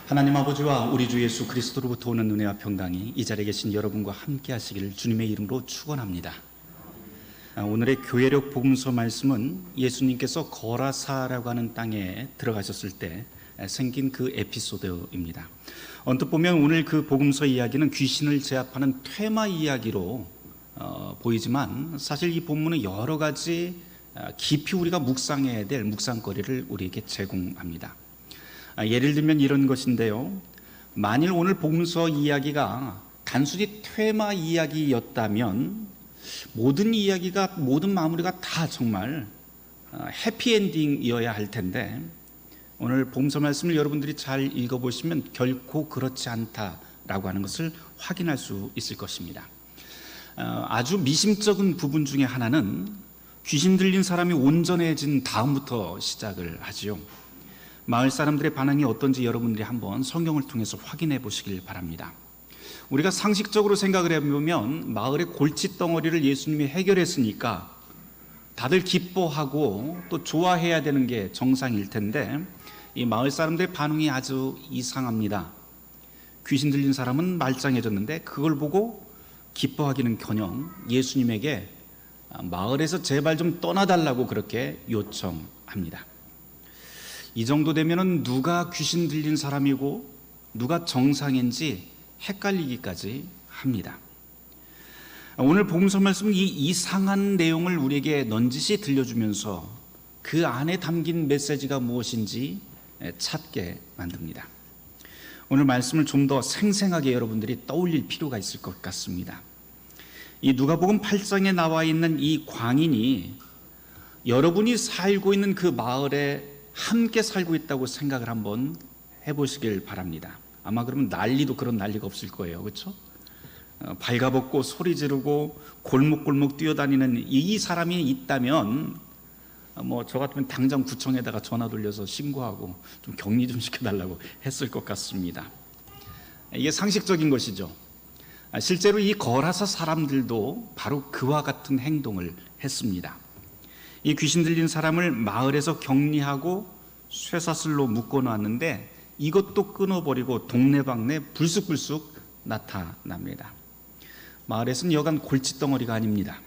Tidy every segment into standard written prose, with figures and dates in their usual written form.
하나님 아버지와 우리 주 예수 그리스도로부터 오는 은혜와 평강이 이 자리에 계신 여러분과 함께 하시기를 주님의 이름으로 축원합니다. 오늘의 교회력 복음서 말씀은 예수님께서 거라사라고 하는 땅에 들어가셨을 때 생긴 그 에피소드입니다. 언뜻 보면 오늘 그 복음서 이야기는 귀신을 제압하는 퇴마 이야기로 보이지만 사실 이 본문은 여러 가지 깊이 우리가 묵상해야 될 묵상거리를 우리에게 제공합니다. 예를 들면 이런 것인데요, 만일 오늘 복음서 이야기가 단순히 퇴마 이야기였다면 모든 마무리가 다 정말 해피엔딩이어야 할 텐데, 오늘 복음서 말씀을 여러분들이 잘 읽어보시면 결코 그렇지 않다라고 하는 것을 확인할 수 있을 것입니다. 아주 미심쩍은 부분 중에 하나는 귀신 들린 사람이 온전해진 다음부터 시작을 하지요. 마을 사람들의 반응이 어떤지 여러분들이 한번 성경을 통해서 확인해 보시길 바랍니다. 우리가 상식적으로 생각을 해보면 마을의 골칫덩어리를 예수님이 해결했으니까 다들 기뻐하고 또 좋아해야 되는 게 정상일 텐데, 이 마을 사람들의 반응이 아주 이상합니다. 귀신 들린 사람은 말짱해졌는데 그걸 보고 기뻐하기는커녕 예수님에게 마을에서 제발 좀 떠나달라고 그렇게 요청합니다. 이 정도 되면은 누가 귀신 들린 사람이고 누가 정상인지 헷갈리기까지 합니다. 오늘 복음서 말씀은 이 이상한 내용을 우리에게 넌지시 들려주면서 그 안에 담긴 메시지가 무엇인지 찾게 만듭니다. 오늘 말씀을 좀 더 생생하게 여러분들이 떠올릴 필요가 있을 것 같습니다. 이 누가복음 8장에 나와 있는 이 광인이 여러분이 살고 있는 그 마을에 함께 살고 있다고 생각을 한번 해보시길 바랍니다. 아마 그러면 그런 난리가 없을 거예요. 그렇죠? 발가벗고 소리 지르고 골목골목 뛰어다니는 이 사람이 있다면 저 같으면 당장 구청에다가 전화 돌려서 신고하고 좀 격리 좀 시켜달라고 했을 것 같습니다. 이게 상식적인 것이죠. 실제로 이 거라사 사람들도 바로 그와 같은 행동을 했습니다. 이 귀신 들린 사람을 마을에서 격리하고 쇠사슬로 묶어놨는데 이것도 끊어버리고 동네방네 불쑥불쑥 나타납니다. 마을에서는 여간 골칫덩어리가 아닙니다.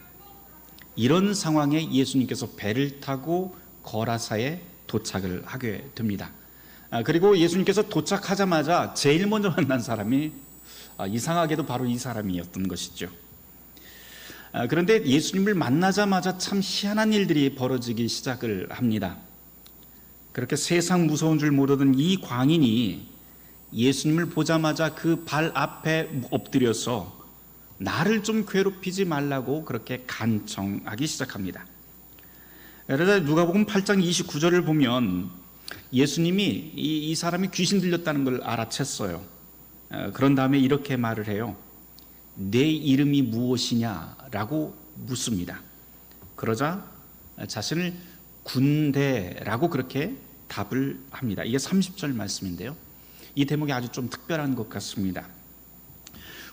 이런 상황에 예수님께서 배를 타고 거라사에 도착을 하게 됩니다. 그리고 예수님께서 도착하자마자 제일 먼저 만난 사람이 이상하게도 바로 이 사람이었던 것이죠. 그런데 예수님을 만나자마자 참 희한한 일들이 벌어지기 시작을 합니다. 그렇게 세상 무서운 줄 모르던 이 광인이 예수님을 보자마자 그 발 앞에 엎드려서 나를 좀 괴롭히지 말라고 그렇게 간청하기 시작합니다. 그러다 누가복음 8장 29절을 보면 예수님이 이 사람이 귀신 들렸다는 걸 알아챘어요. 그런 다음에 이렇게 말을 해요. 내 이름이 무엇이냐라고 묻습니다. 그러자 자신을 군대라고 그렇게 답을 합니다. 이게 30절 말씀인데요, 이 대목이 아주 좀 특별한 것 같습니다.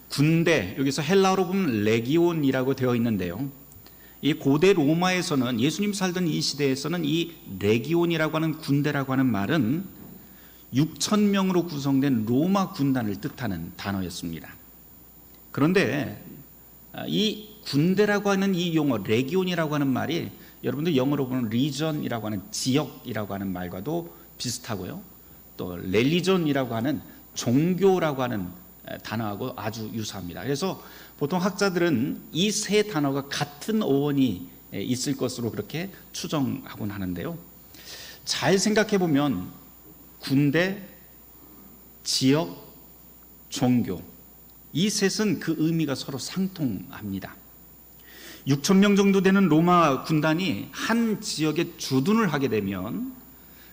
군대, 여기서 헬라어로 보면 레기온이라고 되어 있는데요, 이 고대 로마에서는, 예수님 살던 이 시대에서는 이 레기온이라고 하는 군대라고 하는 말은 6,000명으로 구성된 로마 군단을 뜻하는 단어였습니다. 그런데 이 군대라고 하는 이 용어 레기온이라고 하는 말이 여러분들 영어로 보는 리전이라고 하는 지역이라고 하는 말과도 비슷하고요, 또 렐리전이라고 하는 종교라고 하는 단어하고 아주 유사합니다. 그래서 보통 학자들은 이 세 단어가 같은 어원이 있을 것으로 그렇게 추정하곤 하는데요, 잘 생각해 보면 군대, 지역, 종교, 이 셋은 그 의미가 서로 상통합니다. 6,000명 정도 되는 로마 군단이 한 지역에 주둔을 하게 되면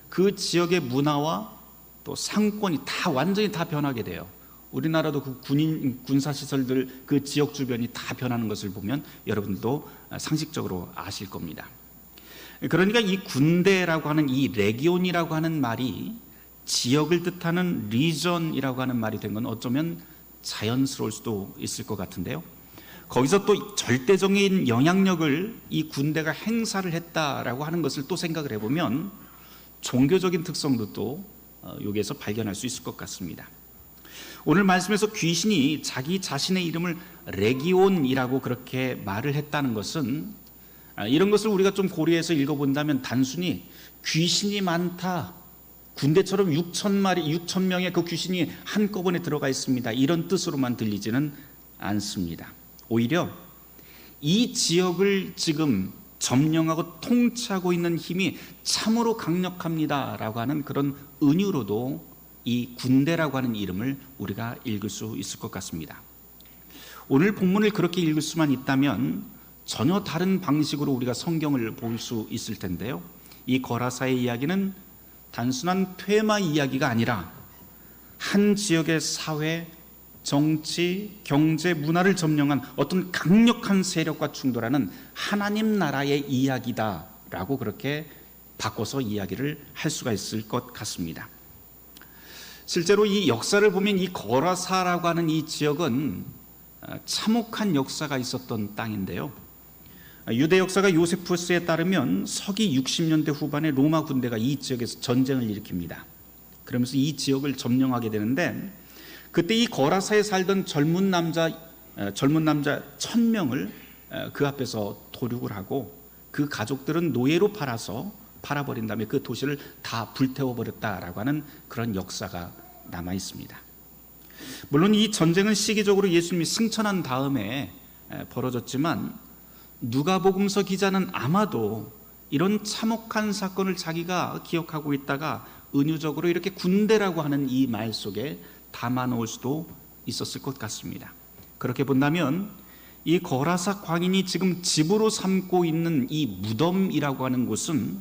그 지역의 문화와 또 상권이 완전히 다 변하게 돼요. 우리나라도 그 군사시설들 그 지역 주변이 다 변하는 것을 보면 여러분들도 상식적으로 아실 겁니다. 그러니까 이 군대라고 하는 이 레기온이라고 하는 말이 지역을 뜻하는 리전이라고 하는 말이 된 건 어쩌면 자연스러울 수도 있을 것 같은데요, 거기서 또 절대적인 영향력을 이 군대가 행사를 했다라고 하는 것을 또 생각을 해보면 종교적인 특성도 또 여기에서 발견할 수 있을 것 같습니다. 오늘 말씀에서 귀신이 자기 자신의 이름을 레기온이라고 그렇게 말을 했다는 것은, 이런 것을 우리가 좀 고려해서 읽어본다면 단순히 귀신이 많다, 군대처럼 6천 명의 그 귀신이 한꺼번에 들어가 있습니다, 이런 뜻으로만 들리지는 않습니다. 오히려 이 지역을 지금 점령하고 통치하고 있는 힘이 참으로 강력합니다 라고 하는 그런 은유로도 이 군대라고 하는 이름을 우리가 읽을 수 있을 것 같습니다. 오늘 본문을 그렇게 읽을 수만 있다면 전혀 다른 방식으로 우리가 성경을 볼 수 있을 텐데요, 이 거라사의 이야기는 단순한 퇴마 이야기가 아니라 한 지역의 사회, 정치, 경제, 문화를 점령한 어떤 강력한 세력과 충돌하는 하나님 나라의 이야기다라고 그렇게 바꿔서 이야기를 할 수가 있을 것 같습니다. 실제로 이 역사를 보면 이 거라사라고 하는 이 지역은 참혹한 역사가 있었던 땅인데요, 유대 역사가 요세푸스에 따르면 서기 60년대 후반에 로마 군대가 이 지역에서 전쟁을 일으킵니다. 그러면서 이 지역을 점령하게 되는데, 그때 이 거라사에 살던 젊은 남자 1000명을 그 앞에서 도륙을 하고 그 가족들은 노예로 팔아버린 다음에 그 도시를 다 불태워버렸다라고 하는 그런 역사가 남아 있습니다. 물론 이 전쟁은 시기적으로 예수님이 승천한 다음에 벌어졌지만 누가복음서 기자는 아마도 이런 참혹한 사건을 자기가 기억하고 있다가 은유적으로 이렇게 군대라고 하는 이 말 속에 담아 놓을 수도 있었을 것 같습니다. 그렇게 본다면 이 거라사 광인이 지금 집으로 삼고 있는 이 무덤이라고 하는 곳은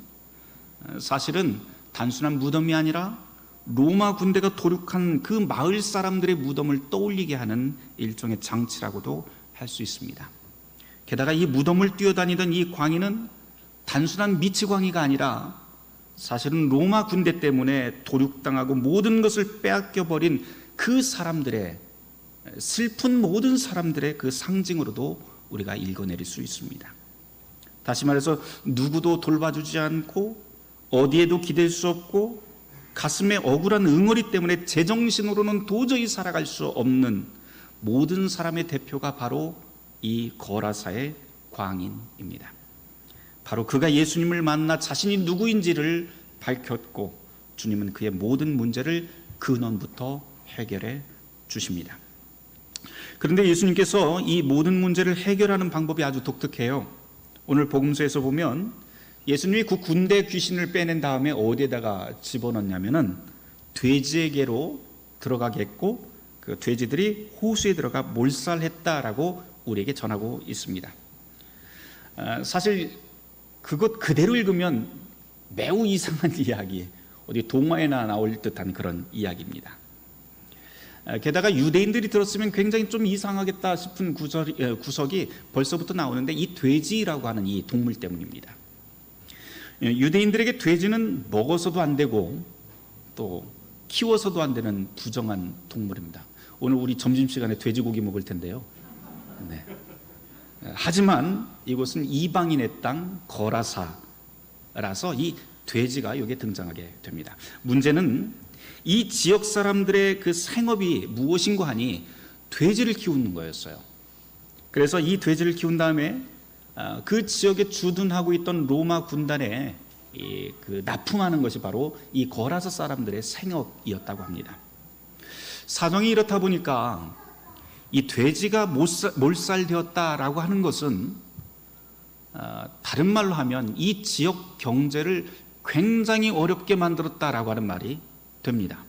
사실은 단순한 무덤이 아니라 로마 군대가 도륙한 그 마을 사람들의 무덤을 떠올리게 하는 일종의 장치라고도 할 수 있습니다. 게다가 이 무덤을 뛰어다니던 이 광인은 단순한 미치광이가 아니라 사실은 로마 군대 때문에 도륙당하고 모든 것을 빼앗겨버린 그 사람들의, 슬픈 모든 사람들의 그 상징으로도 우리가 읽어내릴 수 있습니다. 다시 말해서 누구도 돌봐주지 않고 어디에도 기댈 수 없고 가슴에 억울한 응어리 때문에 제정신으로는 도저히 살아갈 수 없는 모든 사람의 대표가 바로 이 거라사의 광인입니다. 바로 그가 예수님을 만나 자신이 누구인지를 밝혔고 주님은 그의 모든 문제를 근원부터 해결해 주십니다. 그런데 예수님께서 이 모든 문제를 해결하는 방법이 아주 독특해요. 오늘 복음서에서 보면 예수님이 그 군대 귀신을 빼낸 다음에 어디에다가 집어넣냐면은 돼지에게로 들어가게 했고 그 돼지들이 호수에 들어가 몰살했다라고 우리에게 전하고 있습니다. 사실 그것 그대로 읽으면 매우 이상한 이야기, 어디 동화에나 나올 듯한 그런 이야기입니다. 게다가 유대인들이 들었으면 굉장히 좀 이상하겠다 싶은 구석이 벌써부터 나오는데 이 돼지라고 하는 이 동물 때문입니다. 유대인들에게 돼지는 먹어서도 안 되고 또 키워서도 안 되는 부정한 동물입니다. 오늘 우리 점심시간에 돼지고기 먹을 텐데요. 네. 하지만 이곳은 이방인의 땅 거라사라서 이 돼지가 여기에 등장하게 됩니다. 문제는 이 지역 사람들의 그 생업이 무엇인고 하니 돼지를 키우는 거였어요. 그래서 이 돼지를 키운 다음에 그 지역에 주둔하고 있던 로마 군단에 그 납품하는 것이 바로 이 거라사 사람들의 생업이었다고 합니다. 사정이 이렇다 보니까 이 돼지가 몰살되었다라고 하는 것은 다른 말로 하면 이 지역 경제를 굉장히 어렵게 만들었다라고 하는 말이 됩니다.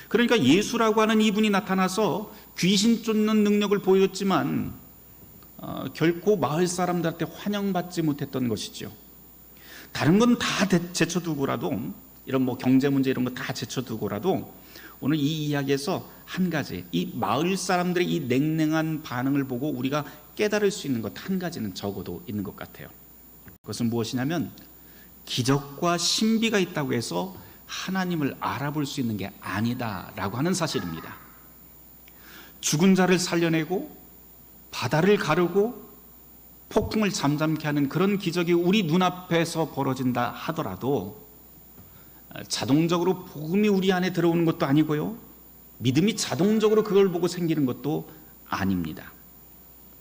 그러니까 예수라고 하는 이분이 나타나서 귀신 쫓는 능력을 보였지만 결코 마을 사람들한테 환영받지 못했던 것이죠. 다른 건 다 제쳐두고라도, 이런 뭐 경제 문제 이런 거 다 제쳐두고라도 오늘 이 이야기에서 한 가지, 이 마을 사람들의 이 냉랭한 반응을 보고 우리가 깨달을 수 있는 것 한 가지는 적어도 있는 것 같아요. 그것은 무엇이냐면 기적과 신비가 있다고 해서 하나님을 알아볼 수 있는 게 아니다라고 하는 사실입니다. 죽은 자를 살려내고 바다를 가르고 폭풍을 잠잠케 하는 그런 기적이 우리 눈앞에서 벌어진다 하더라도 자동적으로 복음이 우리 안에 들어오는 것도 아니고요, 믿음이 자동적으로 그걸 보고 생기는 것도 아닙니다.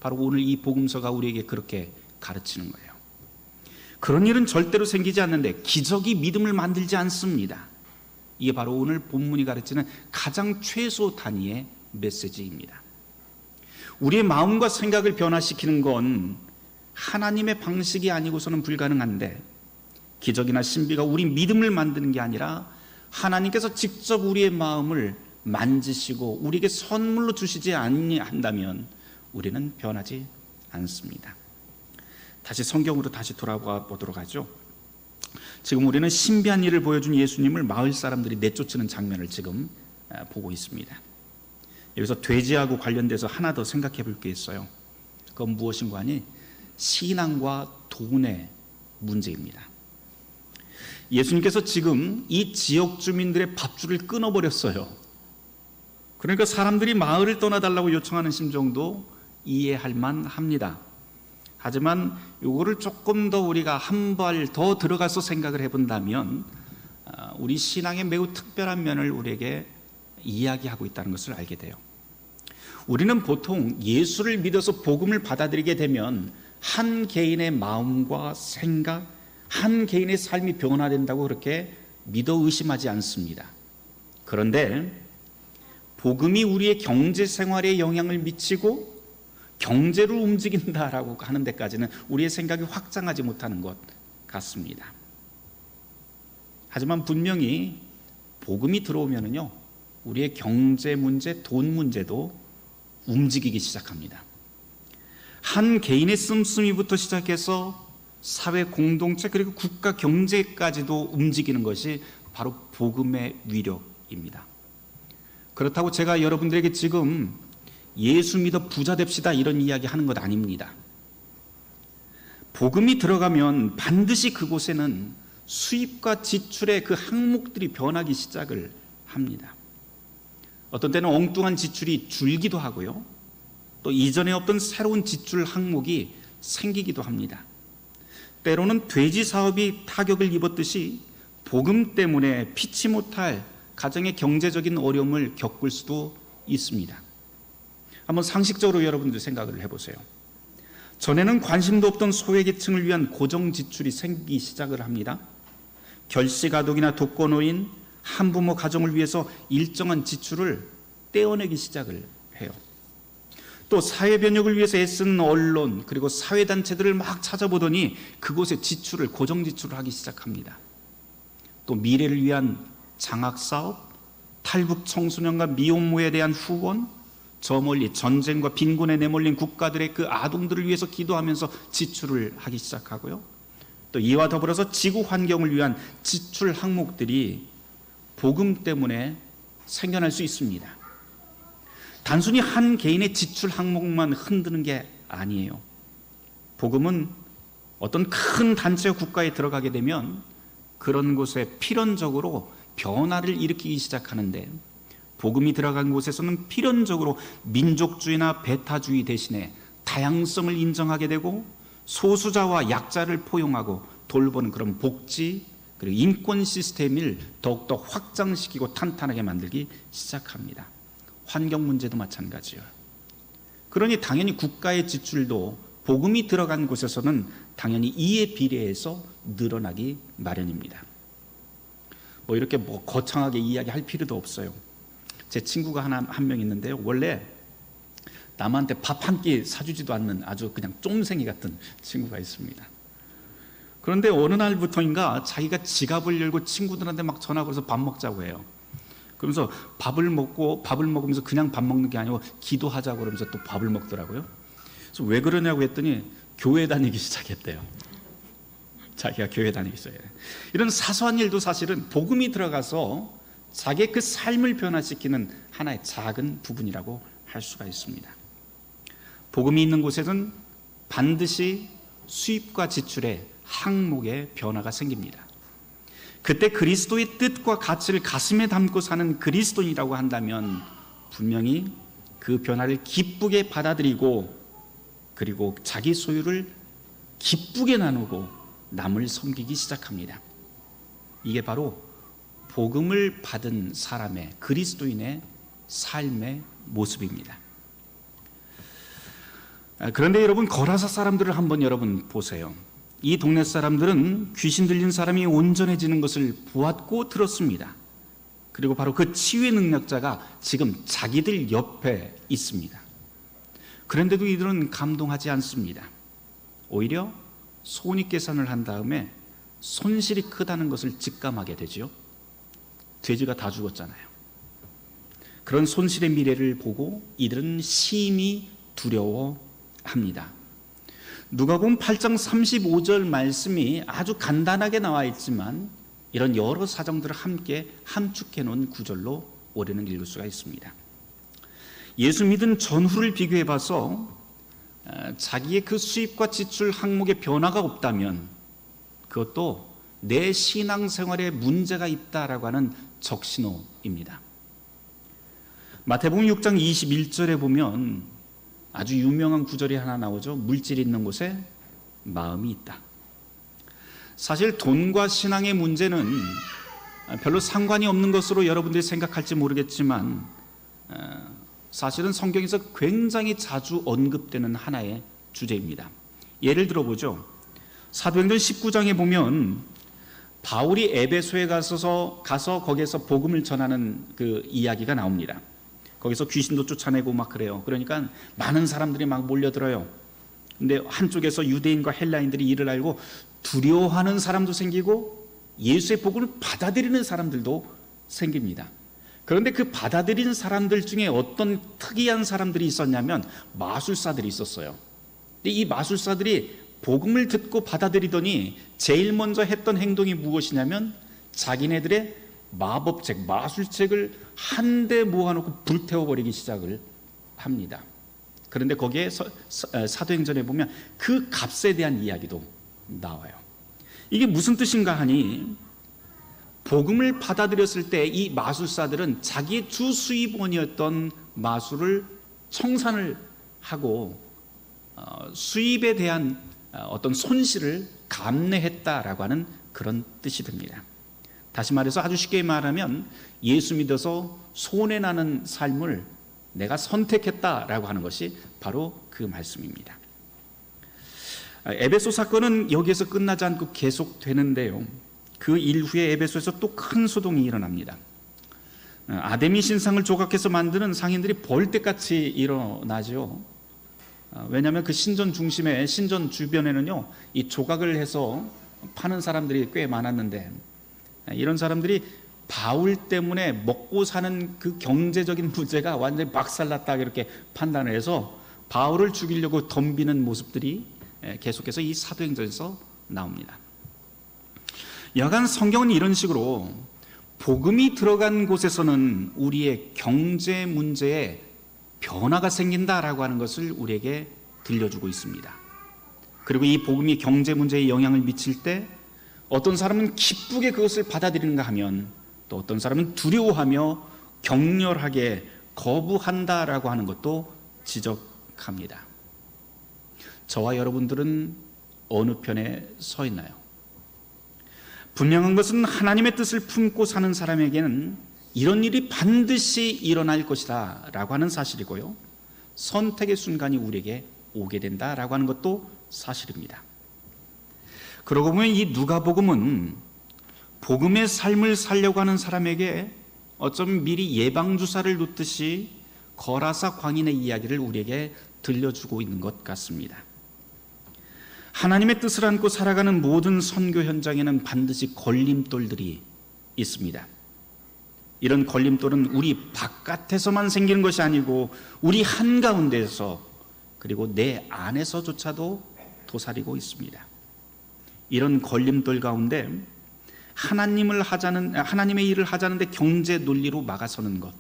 바로 오늘 이 복음서가 우리에게 그렇게 가르치는 거예요. 그런 일은 절대로 생기지 않는데 기적이 믿음을 만들지 않습니다. 이게 바로 오늘 본문이 가르치는 가장 최소 단위의 메시지입니다. 우리의 마음과 생각을 변화시키는 건 하나님의 방식이 아니고서는 불가능한데, 기적이나 신비가 우리 믿음을 만드는 게 아니라 하나님께서 직접 우리의 마음을 만지시고 우리에게 선물로 주시지 않는다면 우리는 변하지 않습니다. 다시 성경으로 다시 돌아가 보도록 하죠. 지금 우리는 신비한 일을 보여준 예수님을 마을 사람들이 내쫓는 장면을 지금 보고 있습니다. 여기서 돼지하고 관련돼서 하나 더 생각해 볼 게 있어요. 그건 무엇인가 하니 신앙과 돈의 문제입니다. 예수님께서 지금 이 지역 주민들의 밥줄을 끊어버렸어요. 그러니까 사람들이 마을을 떠나달라고 요청하는 심정도 이해할 만합니다. 하지만 이거를 조금 더 우리가 한 발 더 들어가서 생각을 해본다면 우리 신앙의 매우 특별한 면을 우리에게 이야기하고 있다는 것을 알게 돼요. 우리는 보통 예수를 믿어서 복음을 받아들이게 되면 한 개인의 마음과 생각, 한 개인의 삶이 변화된다고 그렇게 믿어 의심하지 않습니다. 그런데 복음이 우리의 경제 생활에 영향을 미치고 경제를 움직인다라고 하는 데까지는 우리의 생각이 확장하지 못하는 것 같습니다. 하지만 분명히 복음이 들어오면은요, 우리의 경제 문제, 돈 문제도 움직이기 시작합니다. 한 개인의 씀씀이부터 시작해서 사회 공동체 그리고 국가 경제까지도 움직이는 것이 바로 복음의 위력입니다. 그렇다고 제가 여러분들에게 지금 예수 믿어 부자 됩시다 이런 이야기 하는 것 아닙니다. 복음이 들어가면 반드시 그곳에는 수입과 지출의 그 항목들이 변하기 시작을 합니다. 어떤 때는 엉뚱한 지출이 줄기도 하고요, 또 이전에 없던 새로운 지출 항목이 생기기도 합니다. 때로는 돼지 사업이 타격을 입었듯이 복음 때문에 피치 못할 가정의 경제적인 어려움을 겪을 수도 있습니다. 한번 상식적으로 여러분들 생각을 해보세요. 전에는 관심도 없던 소외계층을 위한 고정 지출이 생기기 시작을 합니다. 결식아동이나 독거노인, 한부모 가정을 위해서 일정한 지출을 떼어내기 시작을 해요. 또 사회변혁을 위해서 애쓰는 언론 그리고 사회단체들을 막 찾아보더니 그곳에 지출을 고정 지출을 하기 시작합니다. 또 미래를 위한 장학사업, 탈북 청소년과 미혼모에 대한 후원, 저 멀리 전쟁과 빈곤에 내몰린 국가들의 그 아동들을 위해서 기도하면서 지출을 하기 시작하고요, 또 이와 더불어서 지구 환경을 위한 지출 항목들이 복음 때문에 생겨날 수 있습니다. 단순히 한 개인의 지출 항목만 흔드는 게 아니에요. 복음은 어떤 큰 단체와 국가에 들어가게 되면 그런 곳에 필연적으로 변화를 일으키기 시작하는데, 복음이 들어간 곳에서는 필연적으로 민족주의나 배타주의 대신에 다양성을 인정하게 되고 소수자와 약자를 포용하고 돌보는 그런 복지 그리고 인권 시스템을 더욱더 확장시키고 탄탄하게 만들기 시작합니다. 환경 문제도 마찬가지예요. 그러니 당연히 국가의 지출도 복음이 들어간 곳에서는 당연히 이에 비례해서 늘어나기 마련입니다. 이렇게 거창하게 이야기할 필요도 없어요. 제 친구가 한 명 있는데요, 원래 남한테 밥 한 끼 사주지도 않는 아주 그냥 쫌생이 같은 친구가 있습니다. 그런데 어느 날부터인가 자기가 지갑을 열고 친구들한테 막 전화 걸어서 밥 먹자고 해요. 그러면서 밥을 먹으면서 그냥 밥 먹는 게 아니고 기도하자고 그러면서 또 밥을 먹더라고요. 그래서 왜 그러냐고 했더니 교회 다니기 시작했대요. 자기가 교회 다니기 시작해요. 이런 사소한 일도 사실은 복음이 들어가서 자기의 그 삶을 변화시키는 하나의 작은 부분이라고 할 수가 있습니다. 복음이 있는 곳에는 반드시 수입과 지출의 항목의 변화가 생깁니다. 그때 그리스도의 뜻과 가치를 가슴에 담고 사는 그리스도인이라고 한다면 분명히 그 변화를 기쁘게 받아들이고 그리고 자기 소유를 기쁘게 나누고 남을 섬기기 시작합니다. 이게 바로 복음을 받은 사람의, 그리스도인의 삶의 모습입니다. 그런데 여러분, 거라사 사람들을 한번 여러분 보세요. 이 동네 사람들은 귀신 들린 사람이 온전해지는 것을 보았고 들었습니다. 그리고 바로 그 치유의 능력자가 지금 자기들 옆에 있습니다. 그런데도 이들은 감동하지 않습니다. 오히려 손익계산을 한 다음에 손실이 크다는 것을 직감하게 되죠. 돼지가 다 죽었잖아요. 그런 손실의 미래를 보고 이들은 심히 두려워합니다. 누가복음 8장 35절 말씀이 아주 간단하게 나와 있지만 이런 여러 사정들을 함께 함축해 놓은 구절로 우리는 읽을 수가 있습니다. 예수 믿은 전후를 비교해 봐서 자기의 그 수입과 지출 항목에 변화가 없다면 그것도 내 신앙생활에 문제가 있다라고 하는 적신호입니다. 마태복음 6장 21절에 보면 아주 유명한 구절이 하나 나오죠. 물질이 있는 곳에 마음이 있다. 사실 돈과 신앙의 문제는 별로 상관이 없는 것으로 여러분들이 생각할지 모르겠지만 사실은 성경에서 굉장히 자주 언급되는 하나의 주제입니다. 예를 들어보죠. 사도행전 19장에 보면 바울이 에베소에 가서 거기에서 복음을 전하는 그 이야기가 나옵니다. 거기서 귀신도 쫓아내고 막 그래요. 그러니까 많은 사람들이 막 몰려들어요. 근데 한쪽에서 유대인과 헬라인들이 이를 알고 두려워하는 사람도 생기고 예수의 복음을 받아들이는 사람들도 생깁니다. 그런데 그 받아들이는 사람들 중에 어떤 특이한 사람들이 있었냐면 마술사들이 있었어요. 근데 이 마술사들이 복음을 듣고 받아들이더니 제일 먼저 했던 행동이 무엇이냐면 자기네들의 마법책, 마술책을 한데 모아놓고 불태워버리기 시작을 합니다. 그런데 거기에 사도행전에 보면 그 값에 대한 이야기도 나와요. 이게 무슨 뜻인가 하니 복음을 받아들였을 때 이 마술사들은 자기의 주 수입원이었던 마술을 청산을 하고 수입에 대한 어떤 손실을 감내했다라고 하는 그런 뜻이 듭니다. 다시 말해서 아주 쉽게 말하면 예수 믿어서 손해나는 삶을 내가 선택했다라고 하는 것이 바로 그 말씀입니다. 에베소 사건은 여기에서 끝나지 않고 계속되는데요. 그 일후에 에베소에서 또 큰 소동이 일어납니다. 아데미 신상을 조각해서 만드는 상인들이 벌떼같이 일어나죠. 왜냐하면 그 신전 중심에, 신전 주변에는요 이 조각을 해서 파는 사람들이 꽤 많았는데 이런 사람들이 바울 때문에 먹고 사는 그 경제적인 문제가 완전히 박살났다 이렇게 판단을 해서 바울을 죽이려고 덤비는 모습들이 계속해서 이 사도행전에서 나옵니다. 여간 성경은 이런 식으로 복음이 들어간 곳에서는 우리의 경제 문제에 변화가 생긴다라고 하는 것을 우리에게 들려주고 있습니다. 그리고 이 복음이 경제 문제에 영향을 미칠 때 어떤 사람은 기쁘게 그것을 받아들이는가 하면 또 어떤 사람은 두려워하며 격렬하게 거부한다라고 하는 것도 지적합니다. 저와 여러분들은 어느 편에 서 있나요? 분명한 것은 하나님의 뜻을 품고 사는 사람에게는 이런 일이 반드시 일어날 것이다 라고 하는 사실이고요, 선택의 순간이 우리에게 오게 된다라고 하는 것도 사실입니다. 그러고 보면 이 누가복음은 복음의 삶을 살려고 하는 사람에게 어쩌면 미리 예방주사를 놓듯이 거라사 광인의 이야기를 우리에게 들려주고 있는 것 같습니다. 하나님의 뜻을 안고 살아가는 모든 선교 현장에는 반드시 걸림돌들이 있습니다. 이런 걸림돌은 우리 바깥에서만 생기는 것이 아니고 우리 한가운데에서 그리고 내 안에서조차도 도사리고 있습니다. 이런 걸림돌 가운데 하나님의 일을 하자는데 경제 논리로 막아서는 것,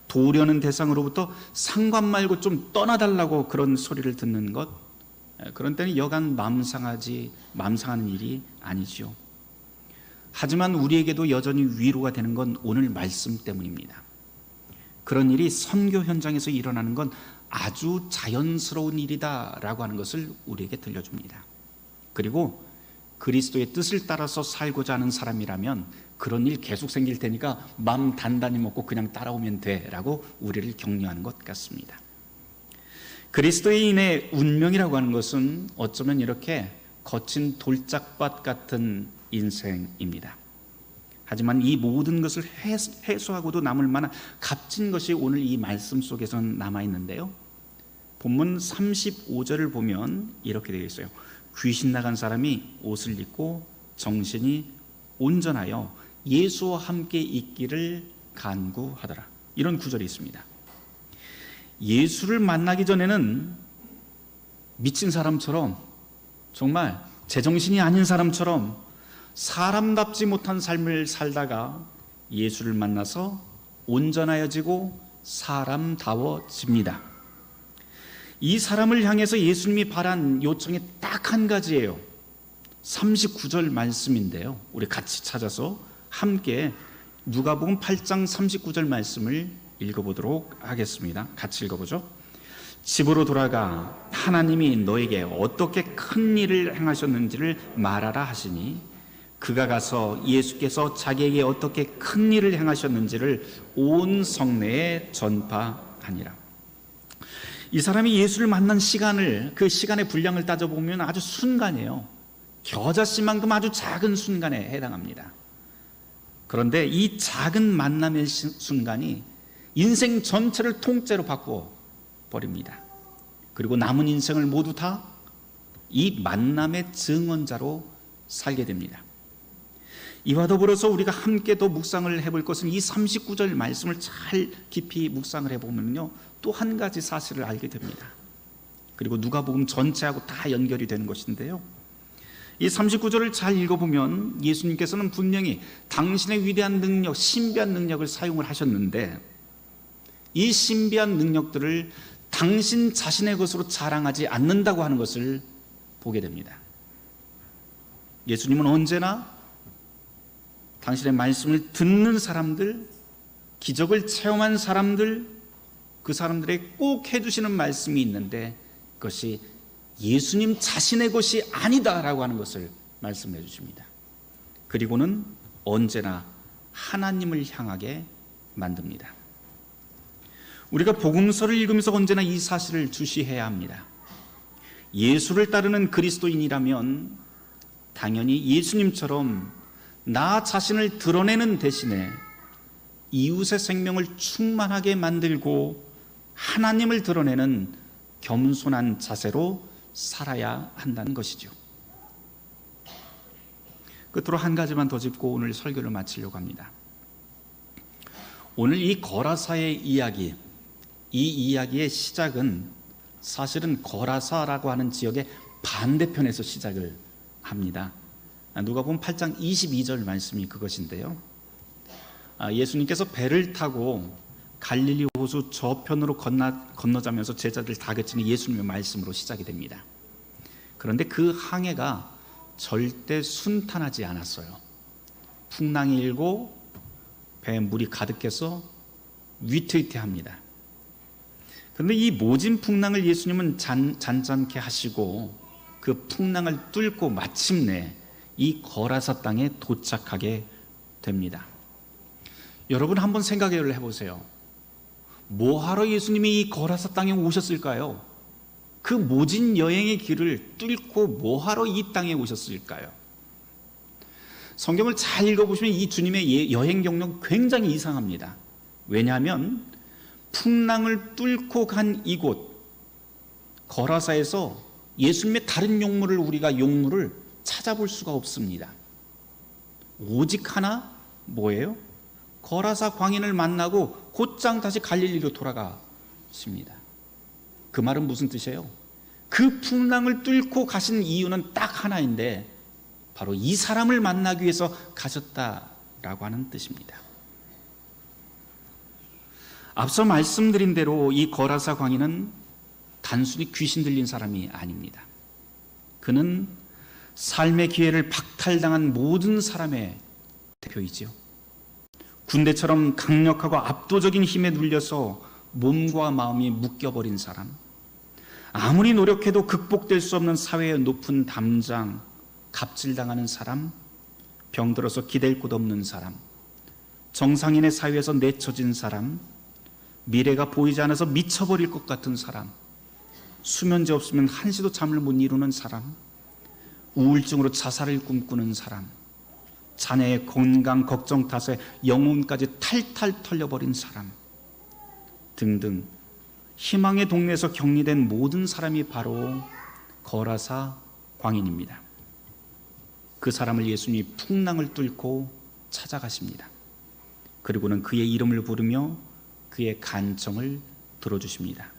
도우려는 대상으로부터 상관 말고 좀 떠나달라고 그런 소리를 듣는 것, 그런 때는 여간 맘상하는 일이 아니죠. 하지만 우리에게도 여전히 위로가 되는 건 오늘 말씀 때문입니다. 그런 일이 선교 현장에서 일어나는 건 아주 자연스러운 일이다라고 하는 것을 우리에게 들려줍니다. 그리고 그리스도의 뜻을 따라서 살고자 하는 사람이라면 그런 일 계속 생길 테니까 마음 단단히 먹고 그냥 따라오면 돼라고 우리를 격려하는 것 같습니다. 그리스도인의 운명이라고 하는 것은 어쩌면 이렇게 거친 돌짝밭 같은 인생입니다. 하지만 이 모든 것을 해소하고도 남을 만한 값진 것이 오늘 이 말씀 속에서는 남아있는데요, 본문 35절을 보면 이렇게 되어 있어요. 귀신 나간 사람이 옷을 입고 정신이 온전하여 예수와 함께 있기를 간구하더라. 이런 구절이 있습니다. 예수를 만나기 전에는 미친 사람처럼, 정말 제정신이 아닌 사람처럼 사람답지 못한 삶을 살다가 예수를 만나서 온전하여지고 사람다워집니다. 이 사람을 향해서 예수님이 바란 요청이 딱 한 가지예요. 39절 말씀인데요, 우리 같이 찾아서 함께 누가복음 8장 39절 말씀을 읽어보도록 하겠습니다. 같이 읽어보죠. 집으로 돌아가 하나님이 너에게 어떻게 큰 일을 행하셨는지를 말하라 하시니 그가 가서 예수께서 자기에게 어떻게 큰 일을 행하셨는지를 온 성내에 전파하니라. 이 사람이 예수를 만난 시간을, 그 시간의 분량을 따져보면 아주 순간이에요. 겨자씨만큼 아주 작은 순간에 해당합니다. 그런데 이 작은 만남의 순간이 인생 전체를 통째로 바꾸어 버립니다. 그리고 남은 인생을 모두 다 이 만남의 증언자로 살게 됩니다. 이와 더불어서 우리가 함께 더 묵상을 해볼 것은 이 39절 말씀을 잘 깊이 묵상을 해보면요, 또 한 가지 사실을 알게 됩니다. 그리고 누가복음 전체하고 다 연결이 되는 것인데요, 이 39절을 잘 읽어보면 예수님께서는 분명히 당신의 위대한 능력, 신비한 능력을 사용을 하셨는데 이 신비한 능력들을 당신 자신의 것으로 자랑하지 않는다고 하는 것을 보게 됩니다. 예수님은 언제나 당신의 말씀을 듣는 사람들, 기적을 체험한 사람들, 그 사람들에게 꼭 해주시는 말씀이 있는데 그것이 예수님 자신의 것이 아니다라고 하는 것을 말씀해 주십니다. 그리고는 언제나 하나님을 향하게 만듭니다. 우리가 복음서를 읽으면서 언제나 이 사실을 주시해야 합니다. 예수를 따르는 그리스도인이라면 당연히 예수님처럼 나 자신을 드러내는 대신에 이웃의 생명을 충만하게 만들고 하나님을 드러내는 겸손한 자세로 살아야 한다는 것이죠. 끝으로 한 가지만 더 짚고 오늘 설교를 마치려고 합니다. 오늘 이 거라사의 이야기, 이 이야기의 시작은 사실은 거라사라고 하는 지역의 반대편에서 시작을 합니다. 누가복음 8장 22절 말씀이 그것인데요, 예수님께서 배를 타고 갈릴리 호수 저편으로 건너자면서 제자들 다그치는 예수님의 말씀으로 시작이 됩니다. 그런데 그 항해가 절대 순탄하지 않았어요. 풍랑이 일고 배에 물이 가득해서 위태위태합니다. 그런데 이 모진 풍랑을 예수님은 잔잔케 하시고 그 풍랑을 뚫고 마침내 이 거라사 땅에 도착하게 됩니다. 여러분 한번 생각을 해보세요. 뭐하러 예수님이 이 거라사 땅에 오셨을까요? 그 모진 여행의 길을 뚫고 뭐하러 이 땅에 오셨을까요? 성경을 잘 읽어보시면 이 주님의 여행 경력 굉장히 이상합니다. 왜냐하면 풍랑을 뚫고 간 이곳 거라사에서 예수님의 다른 용물을 찾아볼 수가 없습니다. 오직 하나 뭐예요? 거라사 광인을 만나고 곧장 다시 갈릴리로 돌아가십니다. 그 말은 무슨 뜻이에요? 그 풍랑을 뚫고 가신 이유는 딱 하나인데 바로 이 사람을 만나기 위해서 가셨다라고 하는 뜻입니다. 앞서 말씀드린 대로 이 거라사 광인은 단순히 귀신 들린 사람이 아닙니다. 그는 삶의 기회를 박탈당한 모든 사람의 대표이지요. 군대처럼 강력하고 압도적인 힘에 눌려서 몸과 마음이 묶여버린 사람, 아무리 노력해도 극복될 수 없는 사회의 높은 담장, 갑질당하는 사람, 병들어서 기댈 곳 없는 사람, 정상인의 사회에서 내쳐진 사람, 미래가 보이지 않아서 미쳐버릴 것 같은 사람, 수면제 없으면 한시도 잠을 못 이루는 사람, 우울증으로 자살을 꿈꾸는 사람, 자녀의 건강 걱정 탓에 영혼까지 탈탈 털려버린 사람 등등, 희망의 동네에서 격리된 모든 사람이 바로 거라사 광인입니다. 그 사람을 예수님이 풍랑을 뚫고 찾아가십니다. 그리고는 그의 이름을 부르며 그의 간청을 들어주십니다.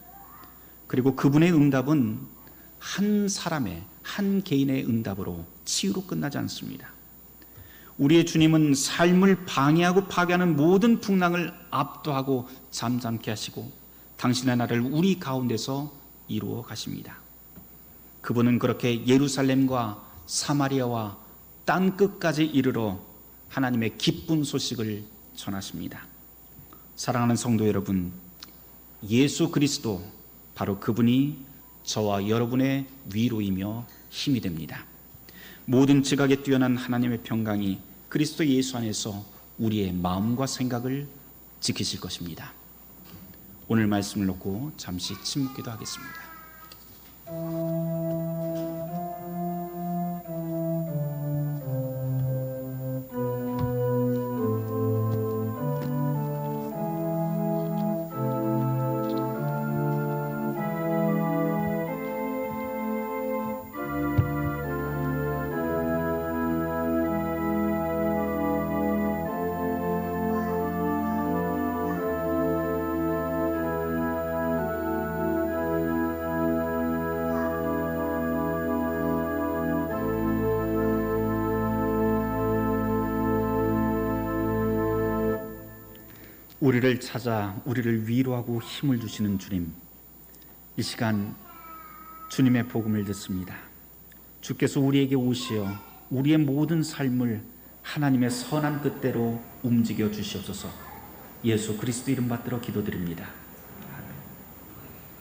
그리고 그분의 응답은 한 사람의, 한 개인의 응답으로 치유로 끝나지 않습니다. 우리의 주님은 삶을 방해하고 파괴하는 모든 풍랑을 압도하고 잠잠케 하시고 당신의 나라를 우리 가운데서 이루어 가십니다. 그분은 그렇게 예루살렘과 사마리아와 땅 끝까지 이르러 하나님의 기쁜 소식을 전하십니다. 사랑하는 성도 여러분, 예수 그리스도, 바로 그분이 저와 여러분의 위로이며 힘이 됩니다. 모든 지각에 뛰어난 하나님의 평강이 그리스도 예수 안에서 우리의 마음과 생각을 지키실 것입니다. 오늘 말씀을 놓고 잠시 침묵기도 하겠습니다. 우리를 찾아 우리를 위로하고 힘을 주시는 주님, 이 시간 주님의 복음을 듣습니다. 주께서 우리에게 오시어 우리의 모든 삶을 하나님의 선한 뜻대로 움직여 주시옵소서. 예수 그리스도 이름 받들어 기도드립니다.